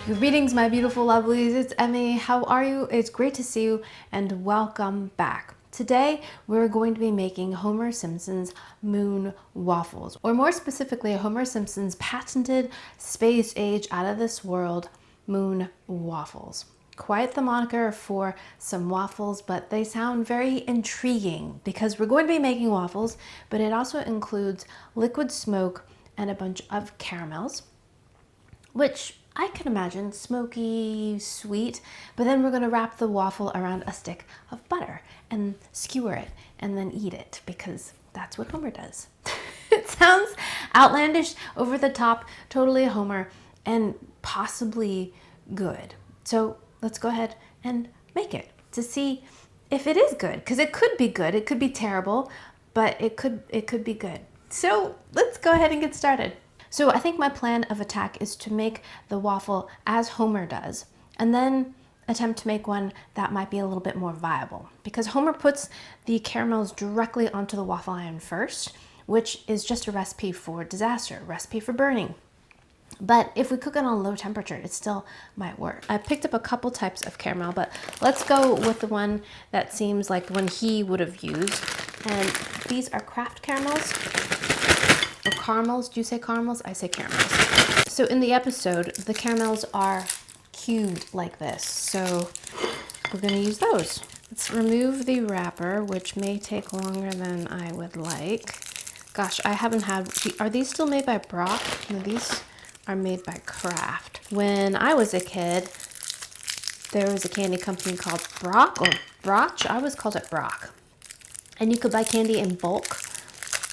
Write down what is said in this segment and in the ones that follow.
Greetings, my beautiful lovelies. It's Emmy. How are you? It's great to see you and welcome back. Today, we're going to be making Homer Simpson's moon waffles, or more specifically, Homer Simpson's patented space-age, out-of-this-world moon waffles. Quite the moniker for some waffles, but they sound very intriguing because we're going to be making waffles, but it also includes liquid smoke and a bunch of caramels, which I can imagine smoky, sweet, but then we're gonna wrap the waffle around a stick of butter and skewer it and then eat it because that's what Homer does. It sounds outlandish, over the top, totally Homer, and possibly good. So let's go ahead and make it to see if it is good, because it could be good, it could be terrible, but it could be good. So let's go ahead and get started. So I think my plan of attack is to make the waffle as Homer does, and then attempt to make one that might be a little bit more viable. Because Homer puts the caramels directly onto the waffle iron first, which is just a recipe for disaster, a recipe for burning. But if we cook it on low temperature, it still might work. I picked up a couple types of caramel, but let's go with the one that seems like the one he would have used. And these are Kraft caramels. Or caramels. Do you say caramels? I say caramels. So in the episode, the caramels are cubed like this. So we're going to use those. Let's remove the wrapper, which may take longer than I would like. Gosh, I haven't had... Are these still made by Brach? No, these are made by Kraft. When I was a kid, there was a candy company called Brach or Brach. I always called it Brach. And you could buy candy in bulk.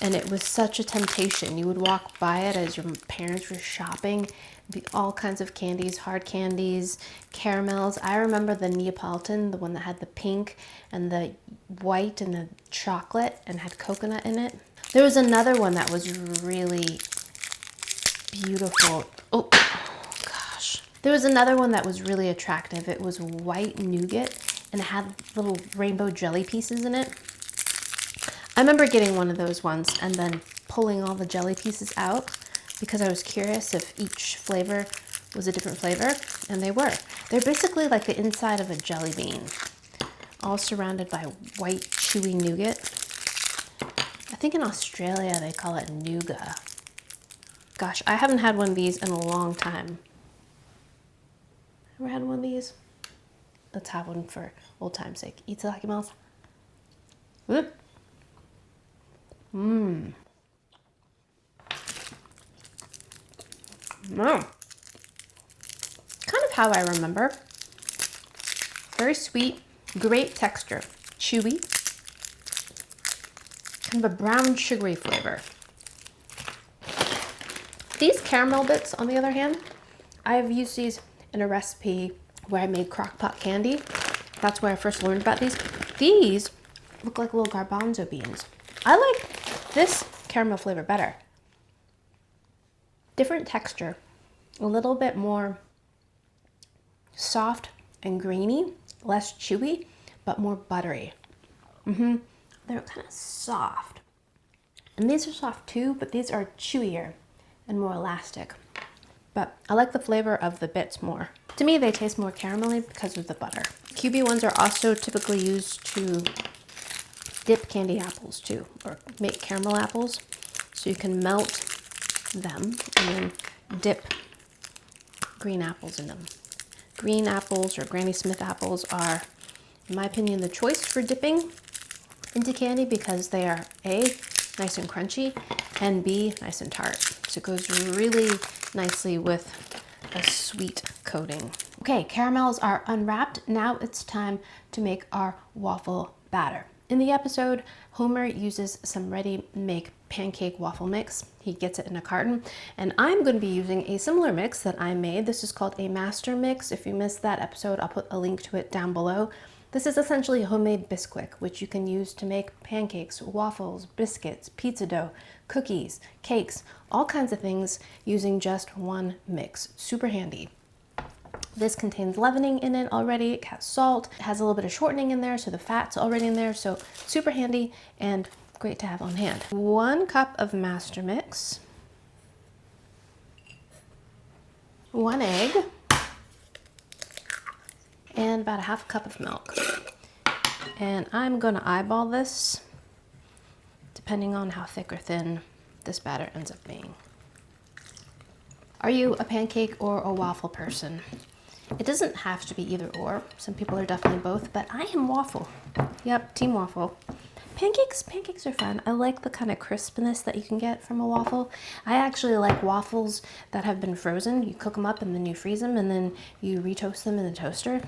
And it was such a temptation. You would walk by it as your parents were shopping. Be all kinds of candies, hard candies, caramels. I remember the Neapolitan, the one that had the pink and the white and the chocolate and had coconut in it. There was another one that was really beautiful. Oh gosh. There was another one that was really attractive. It was white nougat and it had little rainbow jelly pieces in it. I remember getting one of those once and then pulling all the jelly pieces out because I was curious if each flavor was a different flavor, and they were. They're basically like the inside of a jelly bean, all surrounded by white chewy nougat. I think in Australia they call it nougat. Gosh, I haven't had one of these in a long time. Ever had one of these? Let's have one for old time's sake. Itadakimasu. Mmm. Mmm. Kind of how I remember. Very sweet, great texture, chewy, kind of a brown sugary flavor. These caramel bits, on the other hand, I've used these in a recipe where I made crock pot candy. That's where I first learned about these. These look like little garbanzo beans. I like this caramel flavor better. Different texture, a little bit more soft and grainy, less chewy, but more buttery. They're kind of soft. And these are soft too, but these are chewier and more elastic. But I like the flavor of the bits more. To me, they taste more caramelly because of the butter. Cubey ones are also typically used to dip candy apples too, or make caramel apples. So you can melt them and then dip green apples in them. Green apples or Granny Smith apples are, in my opinion, the choice for dipping into candy because they are A, nice and crunchy, and B, nice and tart. So it goes really nicely with a sweet coating. Okay, caramels are unwrapped. Now it's time to make our waffle batter. In the episode, Homer uses some ready-make pancake waffle mix. He gets it in a carton, and I'm going to be using a similar mix that I made. This is called a master mix. If you missed that episode, I'll put a link to it down below. This is essentially homemade Bisquick, which you can use to make pancakes, waffles, biscuits, pizza dough, cookies, cakes, all kinds of things using just one mix. Super handy. This contains leavening in it already, it has salt, it has a little bit of shortening in there, so the fat's already in there, so super handy and great to have on hand. 1 cup of master mix, 1 egg, and about a half a cup of milk. And I'm gonna eyeball this depending on how thick or thin this batter ends up being. Are you a pancake or a waffle person? It doesn't have to be either or. Some people are definitely both, but I am waffle. Yep, team waffle. Pancakes are fun. I like the kind of crispness that you can get from a waffle. I actually like waffles that have been frozen. You cook them up and then you freeze them and then you retoast them in the toaster.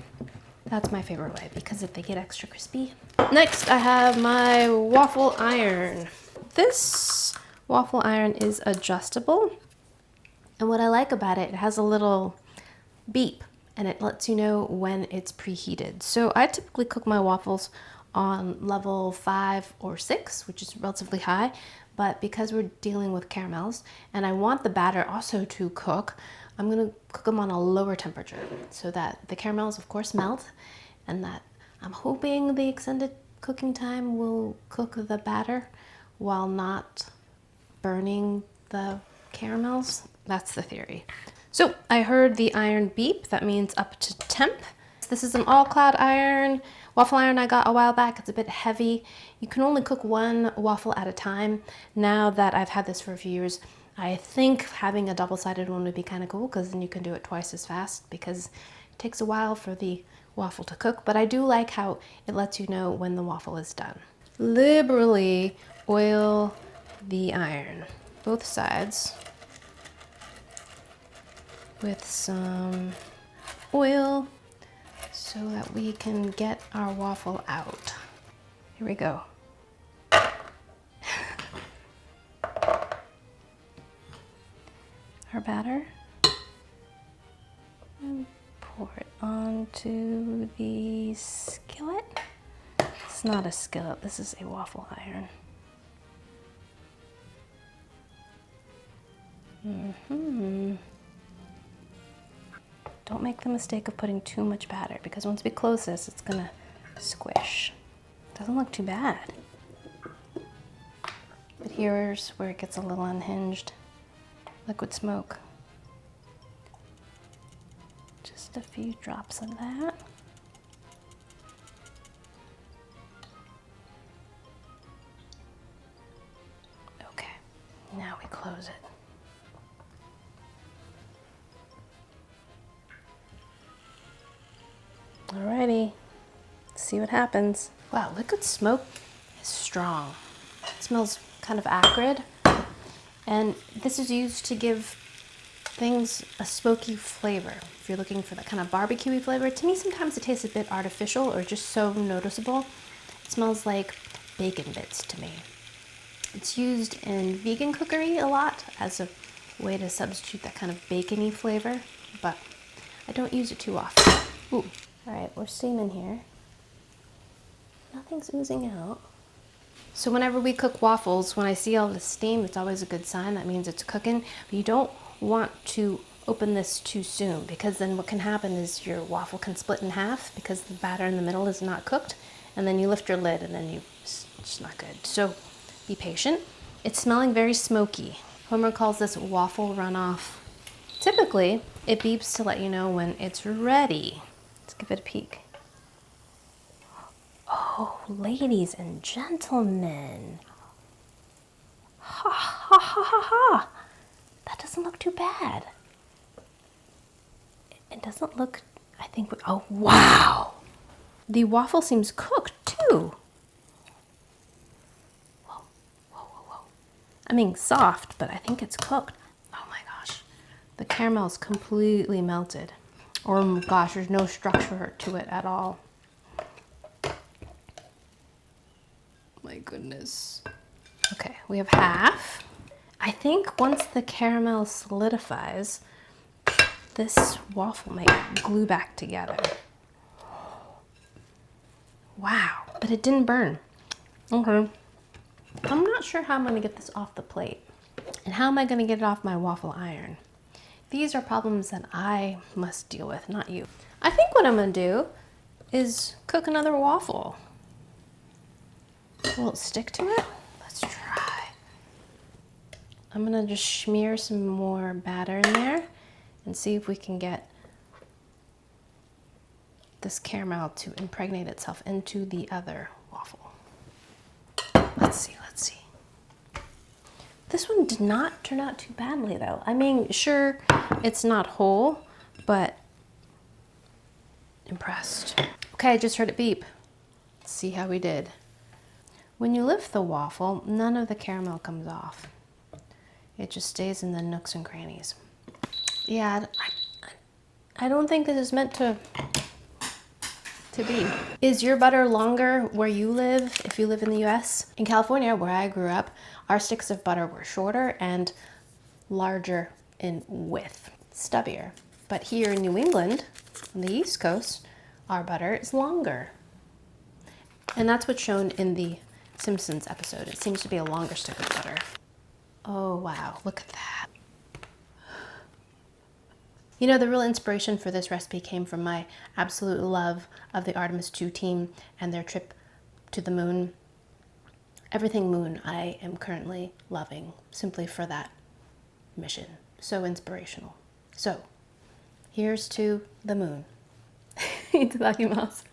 That's my favorite way because if they get extra crispy. Next, I have my waffle iron. This waffle iron is adjustable. And what I like about it, it has a little beep and it lets you know when it's preheated. So I typically cook my waffles on level 5 or 6, which is relatively high, but because we're dealing with caramels and I want the batter also to cook, I'm gonna cook them on a lower temperature so that the caramels of course melt and that I'm hoping the extended cooking time will cook the batter while not burning the caramels. That's the theory. So I heard the iron beep, that means up to temp. This is an all-cloud iron, waffle iron I got a while back. It's a bit heavy. You can only cook one waffle at a time. Now that I've had this for a few years, I think having a double-sided one would be kind of cool because then you can do it twice as fast because it takes a while for the waffle to cook, but I do like how it lets you know when the waffle is done. Liberally oil the iron, both sides, with some oil so that we can get our waffle out. Here we go. Our batter. And pour it onto the skillet. It's not a skillet, this is a waffle iron. Don't make the mistake of putting too much batter because once we close this, it's gonna squish. Doesn't look too bad. But here's where it gets a little unhinged. Liquid smoke. Just a few drops of that. Okay, now we close it. Alrighty, let's see what happens. Wow, liquid smoke is strong. It smells kind of acrid. And this is used to give things a smoky flavor. If you're looking for that kind of barbecue-y flavor, to me sometimes it tastes a bit artificial or just so noticeable. It smells like bacon bits to me. It's used in vegan cookery a lot as a way to substitute that kind of bacon-y flavor, but I don't use it too often. Ooh. All right, we're steaming here. Nothing's oozing out. So whenever we cook waffles, when I see all the steam, it's always a good sign. That means it's cooking. But you don't want to open this too soon because then what can happen is your waffle can split in half because the batter in the middle is not cooked. And then you lift your lid and then it's just not good. So be patient. It's smelling very smoky. Homer calls this waffle runoff. Typically, it beeps to let you know when it's ready. Let's give it a peek. Oh, ladies and gentlemen. Ha ha ha ha ha. That doesn't look too bad. It doesn't look, I think, oh wow. The waffle seems cooked too. Whoa, whoa, whoa, whoa. I mean soft, but I think it's cooked. Oh my gosh. The caramel's completely melted. Or gosh, there's no structure to it at all. My goodness. Okay, we have half. I think once the caramel solidifies, this waffle might glue back together. Wow, but it didn't burn. Okay. I'm not sure how I'm gonna get this off the plate. And how am I gonna get it off my waffle iron? These are problems that I must deal with, not you. I think what I'm gonna do is cook another waffle. Will it stick to it? Let's try. I'm gonna just smear some more batter in there and see if we can get this caramel to impregnate itself into the other waffle. Let's see. This one did not turn out too badly though. I mean, sure, it's not whole, but impressed. Okay, I just heard it beep. Let's see how we did. When you lift the waffle, none of the caramel comes off. It just stays in the nooks and crannies. Yeah, I don't think this is meant to be. Is your butter longer where you live, if you live in the US? In California, where I grew up, our sticks of butter were shorter and larger in width, stubbier. But here in New England, on the East Coast, our butter is longer. And that's what's shown in the Simpsons episode. It seems to be a longer stick of butter. Oh wow, look at that. You know, the real inspiration for this recipe came from my absolute love of the Artemis 2 team and their trip to the moon. Everything moon I am currently loving simply for that mission. So inspirational. So, here's to the moon. Itadakimasu.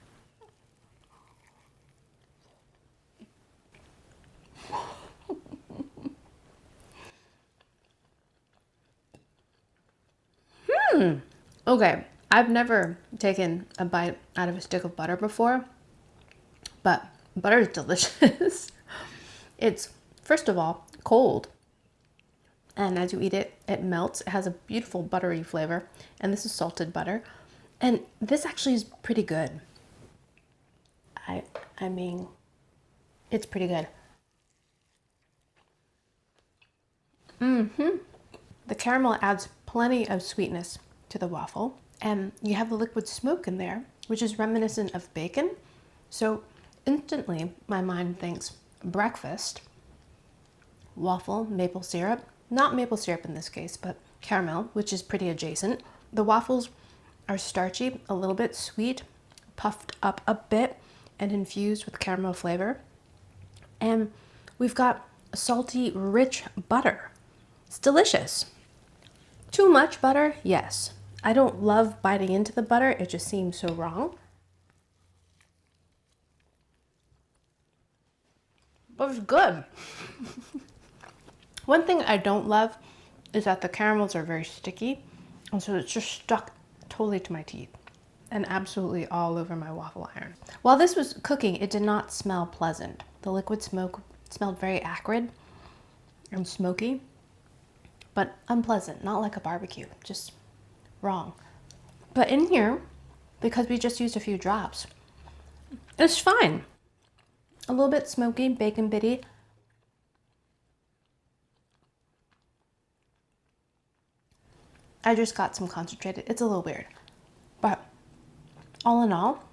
Okay, I've never taken a bite out of a stick of butter before, but butter is delicious. It's, first of all, cold. And as you eat it, it melts. It has a beautiful buttery flavor. And this is salted butter. And this actually is pretty good. I mean, it's pretty good. The caramel adds plenty of sweetness to the waffle. And you have the liquid smoke in there, which is reminiscent of bacon. So instantly, my mind thinks breakfast, waffle, maple syrup. Not maple syrup in this case, but caramel, which is pretty adjacent. The waffles are starchy, a little bit sweet, puffed up a bit, and infused with caramel flavor. And we've got a salty, rich butter. It's delicious. Too much butter? Yes. I don't love biting into the butter. It just seems so wrong. But it's good. One thing I don't love is that the caramels are very sticky, and so it's just stuck totally to my teeth and absolutely all over my waffle iron. While this was cooking, it did not smell pleasant. The liquid smoke smelled very acrid and smoky, but unpleasant, not like a barbecue, just wrong. But in here, because we just used a few drops, it's fine. A little bit smoky, bacon bitty. I just got some concentrated. It's a little weird, but all in all,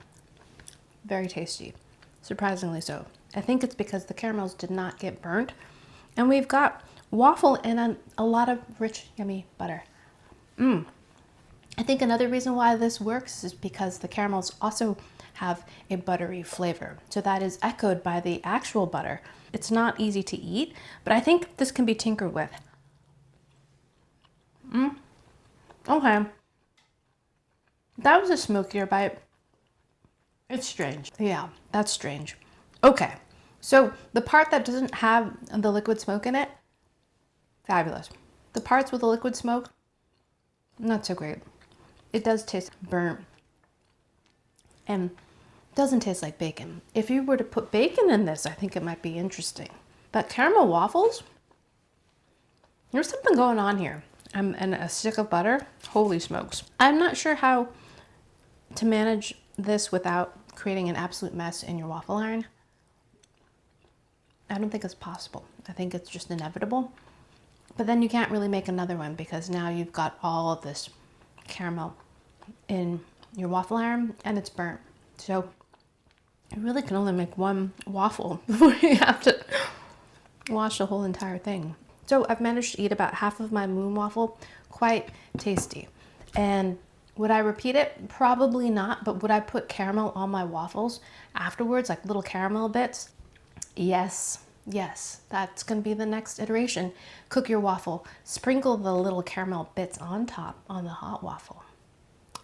very tasty, surprisingly so. I think it's because the caramels did not get burnt, and we've got waffle and a lot of rich, yummy butter. I think another reason why this works is because the caramels also have a buttery flavor. So that is echoed by the actual butter. It's not easy to eat, but I think this can be tinkered with. Okay. That was a smokier bite. It's strange. Yeah, that's strange. Okay, so the part that doesn't have the liquid smoke in it, fabulous. The parts with the liquid smoke, not so great. It does taste burnt and doesn't taste like bacon. If you were to put bacon in this, I think it might be interesting. But caramel waffles, there's something going on here. And a stick of butter, holy smokes. I'm not sure how to manage this without creating an absolute mess in your waffle iron. I don't think it's possible. I think it's just inevitable. But then you can't really make another one because now you've got all of this caramel in your waffle iron and it's burnt. So you really can only make one waffle before you have to wash the whole entire thing. So I've managed to eat about half of my moon waffle, quite tasty. And would I repeat it? Probably not, but would I put caramel on my waffles afterwards, like little caramel bits? Yes, yes, that's gonna be the next iteration. Cook your waffle, sprinkle the little caramel bits on top on the hot waffle.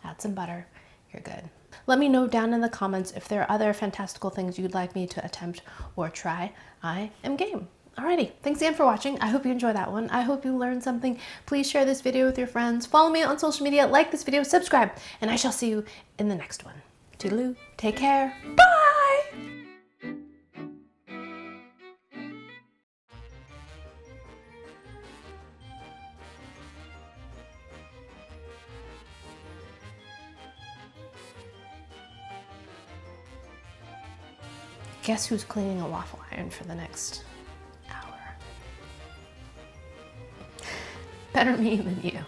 Add some butter, you're good. Let me know down in the comments if there are other fantastical things you'd like me to attempt or try. I am game. Alrighty, thanks again for watching. I hope you enjoyed that one. I hope you learned something. Please share this video with your friends. Follow me on social media, like this video, subscribe, and I shall see you in the next one. Toodaloo, take care, bye! Guess who's cleaning a waffle iron for the next hour? Better me than you.